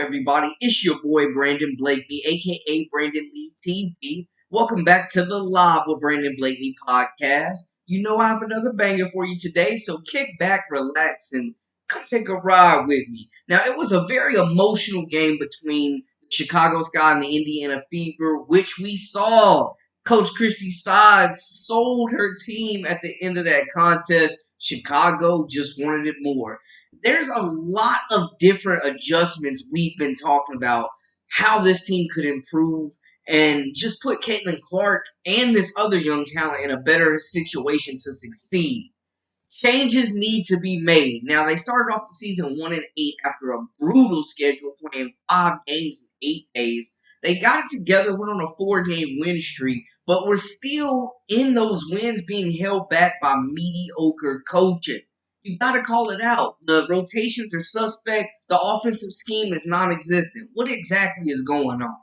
Everybody? It's your boy Brandon Blakeney, aka Brandon Lee TV. Welcome back to the Live with Brandon Blakeney podcast. You know I have another banger for you today, so kick back, relax, and come take a ride with me. Now, it was a very emotional game between the Chicago Sky and the Indiana Fever, which we saw. Coach Christy sold her team at the end of that contest. Chicago just wanted it more. There's a lot of different adjustments we've been talking about how this team could improve and just put Caitlin Clark and this other young talent in a better situation to succeed. Changes need to be made. Now, they started off the season 1-8 after a brutal schedule, playing 5 games in 8 days. They got it together, went on a 4-game win streak, but we're still in those wins being held back by mediocre coaching. You got to call it out. The rotations are suspect. The offensive scheme is non-existent. What exactly is going on?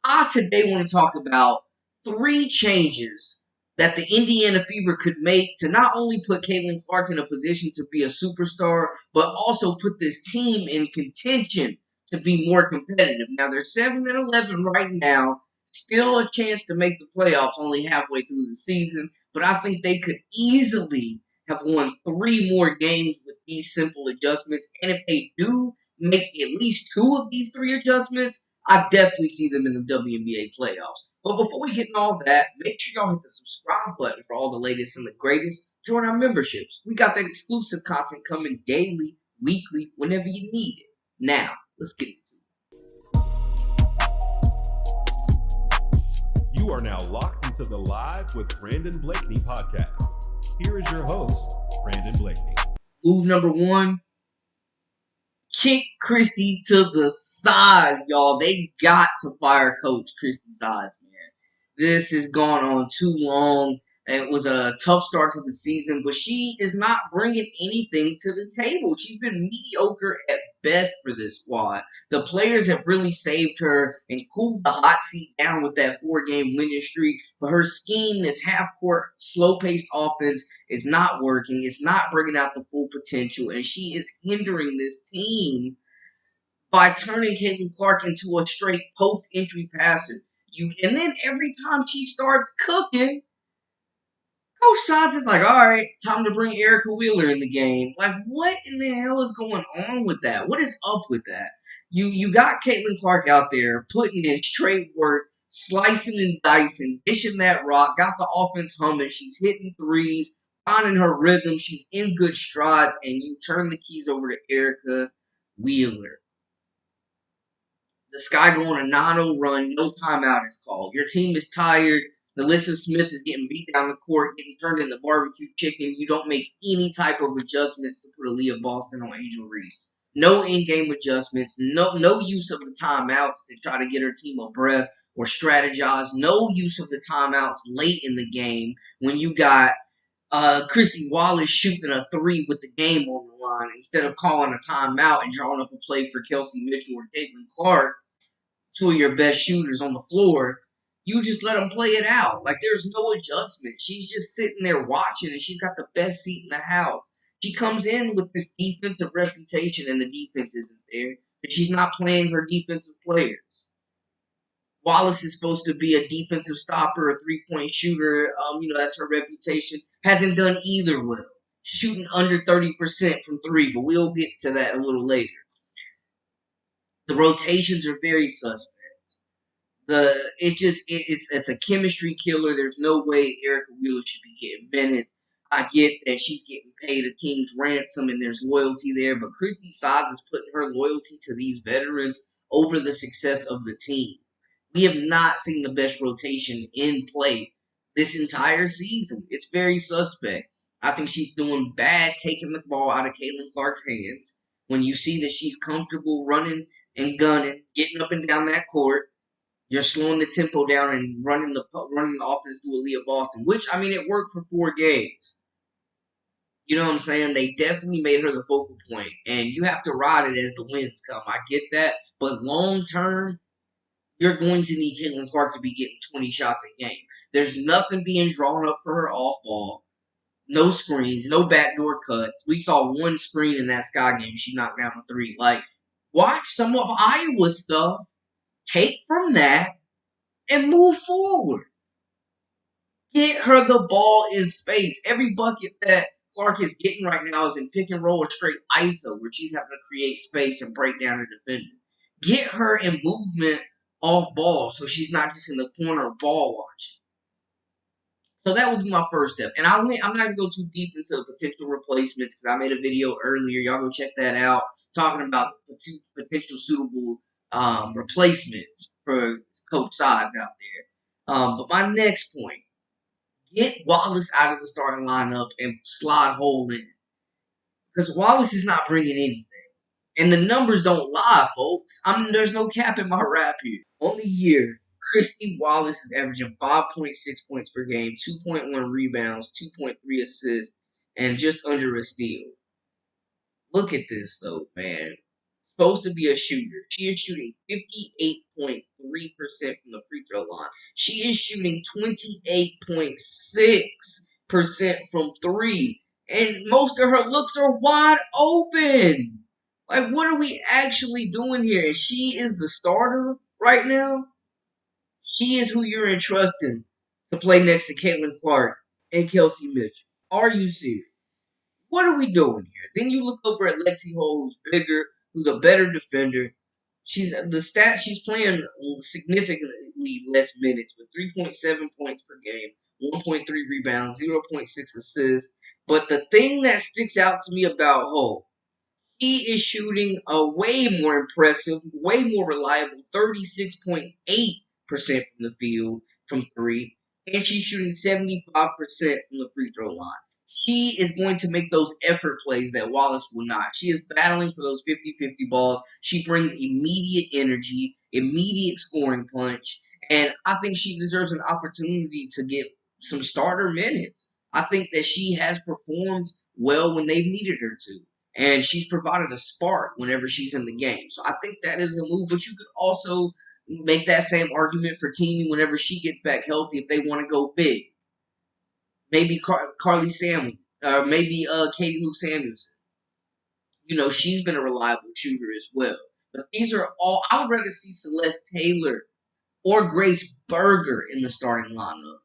I today want to talk about 3 changes that the Indiana Fever could make to not only put Caitlin Clark in a position to be a superstar, but also put this team in contention to be more competitive. Now, they're 7-11 right now. Still a chance to make the playoffs only halfway through the season, but I think they could easily have won 3 more games with these simple adjustments. And if they do make at least 2 of these 3 adjustments, I definitely see them in the WNBA playoffs. But before we get into all that, make sure y'all hit the subscribe button for all the latest and the greatest. Join our memberships. We got that exclusive content coming daily, weekly, whenever you need it. Now, let's get into it. You are now locked into the Live with Brandon Blakeney podcast. Here is your host, Brandon Blakeney. Move number 1. Kick Christy to the side, y'all. They got to fire Coach Christy Sides, man. This has gone on too long. It was a tough start to the season, but she is not bringing anything to the table. She's been mediocre at best for this squad. The players have really saved her and cooled the hot seat down with that 4-game winning streak, but her scheme, this half-court, slow-paced offense, is not working. It's not bringing out the full potential, and she is hindering this team by turning Caitlin Clark into a straight post-entry passer. And then every time she starts cooking, Coach Sides is like, all right, time to bring Erica Wheeler in the game. Like, what in the hell is going on with that? What is up with that? You got Caitlin Clark out there putting in straight work, slicing and dicing, dishing that rock, got the offense humming. She's hitting threes, finding her rhythm. She's in good strides, and you turn the keys over to Erica Wheeler. The Sky go on a 9-0 run, no timeout is called. Your team is tired. Melissa Smith is getting beat down the court, getting turned into barbecue chicken. You don't make any type of adjustments to put Aaliyah Boston on Angel Reese. No in-game adjustments. No use of the timeouts to try to get her team a breath or strategize. No use of the timeouts late in the game when you got Christy Wallace shooting a 3 with the game on the line instead of calling a timeout and drawing up a play for Kelsey Mitchell or Caitlin Clark, 2 of your best shooters on the floor. You just let them play it out. Like, there's no adjustment. She's just sitting there watching, and she's got the best seat in the house. She comes in with this defensive reputation, and the defense isn't there. But she's not playing her defensive players. Wallace is supposed to be a defensive stopper, a 3-point shooter. That's her reputation. Hasn't done either well. Shooting under 30% from 3, but we'll get to that a little later. The rotations are very suspect. It's a chemistry killer. There's no way Erica Wheeler should be getting minutes. I get that she's getting paid a king's ransom and there's loyalty there, but Christy Sides is putting her loyalty to these veterans over the success of the team. We have not seen the best rotation in play this entire season. It's very suspect. I think she's doing bad taking the ball out of Caitlin Clark's hands. When you see that she's comfortable running and gunning, getting up and down that court, you're slowing the tempo down and running the offense through Aaliyah Boston, which, it worked for 4 games. You know what I'm saying? They definitely made her the focal point, and you have to ride it as the wins come. I get that, but long term, you're going to need Caitlin Clark to be getting 20 shots a game. There's nothing being drawn up for her off ball. No screens, no backdoor cuts. We saw 1 screen in that Sky game. She knocked down a 3. Like, Watch some of Iowa's stuff, take from that, and move forward. Get her the ball in space. Every bucket that Clark is getting right now is in pick and roll or straight ISO, where she's having to create space and break down her defender. Get her in movement off ball so she's not just in the corner ball watching. So that would be my first step. And I'm not going to go too deep into the potential replacements because I made a video earlier. Y'all go check that out, talking about potential suitable replacements for coach sides out there. But my next point, get Wallace out of the starting lineup and slide Hole in. Because Wallace is not bringing anything. And the numbers don't lie, folks. There's no cap in my rap here. On the year, Christy Wallace is averaging 5.6 points per game, 2.1 rebounds, 2.3 assists, and just under a steal. Look at this, though, man. Supposed to be a shooter. She is shooting 58.3% from the free throw line. She is shooting 28.6% from three. And most of her looks are wide open. Like, what are we actually doing here? And she is the starter right now. She is who you're entrusting to play next to Caitlin Clark and Kelsey Mitchell. Are you serious? What are we doing here? Then you look over at Lexi Hole, who's bigger, who's a better defender. She's playing significantly less minutes, with 3.7 points per game, 1.3 rebounds, 0.6 assists. But the thing that sticks out to me about Hole, he is shooting a way more impressive, way more reliable 36.8% from the field from three, and she's shooting 75% from the free throw line. She is going to make those effort plays that Wallace will not. She is battling for those 50-50 balls. She brings immediate energy, immediate scoring punch, and I think she deserves an opportunity to get some starter minutes. I think that she has performed well when they've needed her to. And she's provided a spark whenever she's in the game. So I think that is a move. But you could also make that same argument for Teamy whenever she gets back healthy if they want to go big. Maybe Carly Samuels, or maybe Katie Lou Samuelson. She's been a reliable shooter as well. But these are all. I would rather see Celeste Taylor or Grace Berger in the starting lineup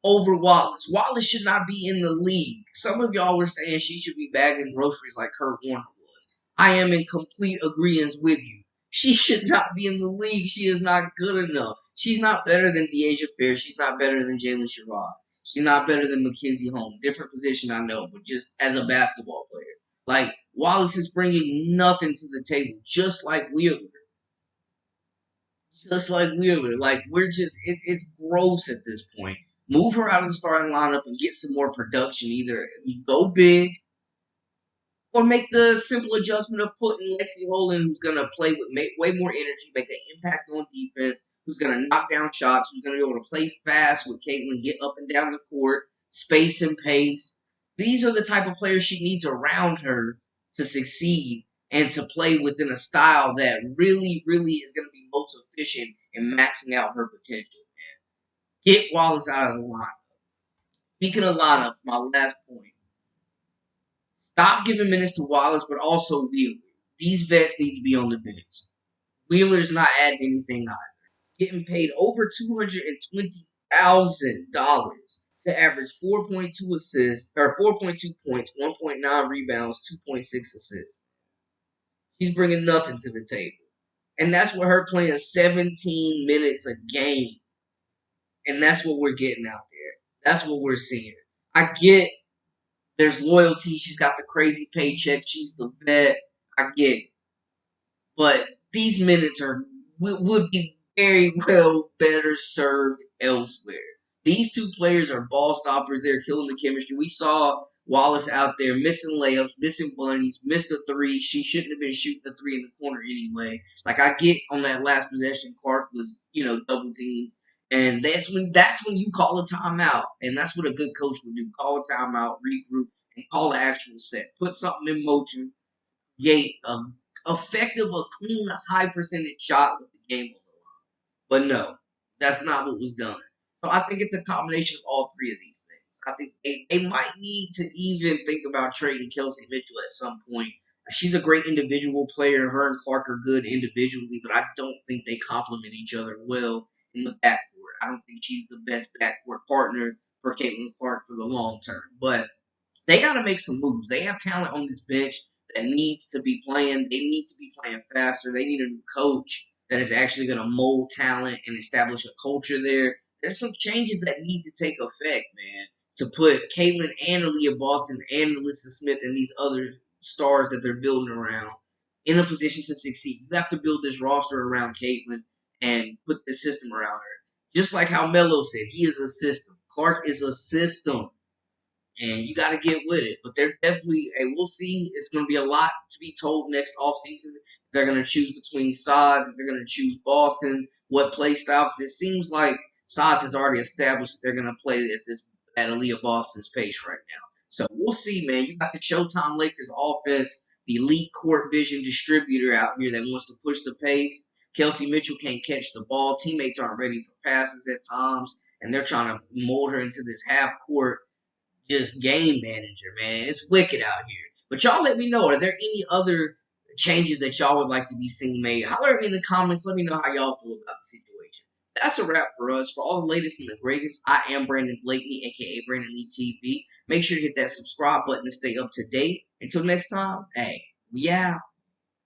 over Wallace. Wallace should not be in the league. Some of y'all were saying she should be bagging groceries like Kurt Warner was. I am in complete agreement with you. She should not be in the league. She is not good enough. She's not better than Deasia Fair. She's not better than Jalen Sherrod. She's not better than Mackenzie Holmes. Different position, I know, but just as a basketball player. Like, Wallace is bringing nothing to the table, just like Wheeler. Like, it's gross at this point. Move her out of the starting lineup and get some more production. Either you go big or make the simple adjustment of putting Lexi Holland, who's going to play with way more energy, make an impact on defense, who's going to knock down shots, who's going to be able to play fast with Caitlin, get up and down the court, space and pace. These are the type of players she needs around her to succeed and to play within a style that really, really is going to be most efficient in maxing out her potential. Get Wallace out of the lineup. Speaking of lineups, my last point. Stop giving minutes to Wallace, but also Wheeler. These vets need to be on the bench. Wheeler's not adding anything either. Getting paid over $220,000 to average 4.2 assists, or 4.2 points, 1.9 rebounds, 2.6 assists. She's bringing nothing to the table. And that's with her playing 17 minutes a game. And that's what we're getting out there. That's what we're seeing. I get there's loyalty. She's got the crazy paycheck. She's the vet. I get it. But these minutes would be very well better served elsewhere. These two players are ball stoppers. They're killing the chemistry. We saw Wallace out there missing layups, missing bunnies, missed a three. She shouldn't have been shooting the three in the corner anyway. Like, I get on that last possession, Clark was, double teamed. And that's when you call a timeout. And that's what a good coach would do. Call a timeout, regroup, and call an actual set. Put something in motion. Create an effective, a clean, high percentage shot with the game on the line. But no, that's not what was done. So I think it's a combination of all three of these things. I think they might need to even think about trading Kelsey Mitchell at some point. She's a great individual player. Her and Clark are good individually, but I don't think they complement each other well in the backcourt. I don't think she's the best backcourt partner for Caitlin Clark for the long term. But they got to make some moves. They have talent on this bench that needs to be playing. They need to be playing faster. They need a new coach that is actually going to mold talent and establish a culture there. There's some changes that need to take effect, man, to put Caitlin and Aaliyah Boston and Alyssa Smith and these other stars that they're building around in a position to succeed. You have to build this roster around Caitlin and put the system around her. Just like how Melo said, he is a system. Clark is a system. And you got to get with it. But they're definitely, hey, we'll see. It's going to be a lot to be told next offseason. They're going to choose between sides. If they're going to choose Boston, what play style. Because it seems like sides has already established that they're going to play at Aaliyah Boston's pace right now. So we'll see, man. You got the Showtime Lakers offense, the elite court vision distributor out here that wants to push the pace. Kelsey Mitchell can't catch the ball. Teammates aren't ready for passes at times, and they're trying to mold her into this half court just game manager, man. It's wicked out here. But y'all let me know, are there any other changes that y'all would like to be seen made? Holler at me in the comments. Let me know how y'all feel about the situation. That's a wrap for us. For all the latest and the greatest, I am Brandon Blakeney, a.k.a. Brandon Lee TV. Make sure to hit that subscribe button to stay up to date. Until next time, hey, we out.